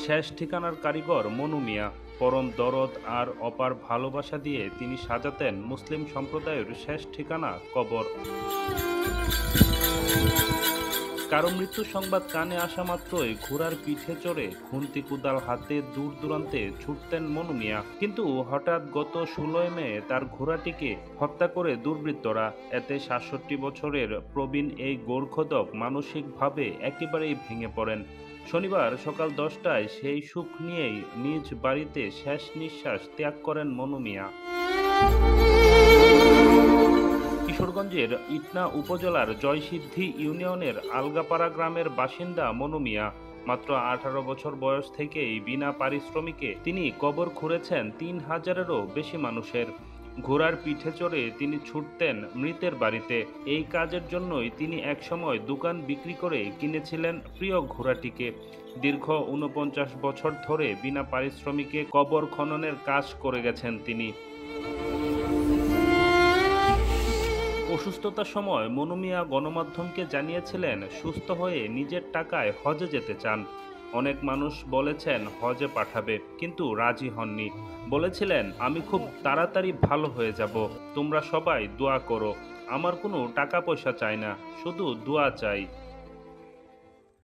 শেষ ঠিকানার কারিগর মনু মিয়া। পরম দরদ আর অপার ভালোবাসা দিয়ে তিনি সাজাতেন মুসলিম সম্প্রদায়ের শেষ ঠিকানা কবর। কারো মৃত্যু সংবাদ কানে আসা মাত্রই ঘোড়ার পিঠে চড়ে খুন্তি কুদাল হাতে দূর দূরান্তে ছুটতেন মনু মিয়া। কিন্তু হঠাৎ গত 16 মে তার ঘোড়াটিকে হত্যা করে দুর্বৃত্তরা। এতে 67 বছরের প্রবীণ এই গোর্খদক মানসিকভাবে একেবারেই ভেঙে পড়েন। শনিবার সকাল 10টায় সেই সুখ নিয়েই নিজ বাড়িতে শেষ নিঃশ্বাস ত্যাগ করেন মনু মিয়া। কিশোরগঞ্জের ইটনা উপজেলার জয়সিদ্ধি ইউনিয়নের আলগাপাড়া গ্রামের বাসিন্দা মনু মিয়া। মাত্র 18 বছর বয়স থেকেই বিনা পারিশ্রমিকে তিনি কবর খুঁড়েছেন 3000-এরও বেশি মানুষের। ঘোড়ার পিঠে চড়ে তিনি ছুটতেন মৃতের বাড়িতে। এই কাজের জন্যই তিনি একসময় দোকান বিক্রি করে কিনেছিলেন প্রিয় ঘোড়াটিকে। দীর্ঘ 49 বছর ধরে বিনা পারিশ্রমিকে কবর খননের কাজ করে গেছেন তিনি। অসুস্থতার সময় মনু মিয়া গণমাধ্যমকে জানিয়েছিলেন সুস্থ হয়ে নিজের টাকায় হজে যেতে চান। অনেক মানুষ বলেছেন হজে পাঠাবে, কিন্তু রাজি হননি। বলেছিলেন, আমি খুব তাড়াতাড়ি ভালো হয়ে যাব, তোমরা সবাই দোয়া করো। আমার কোনো টাকা পয়সা চাই না, শুধু দোয়া চাই।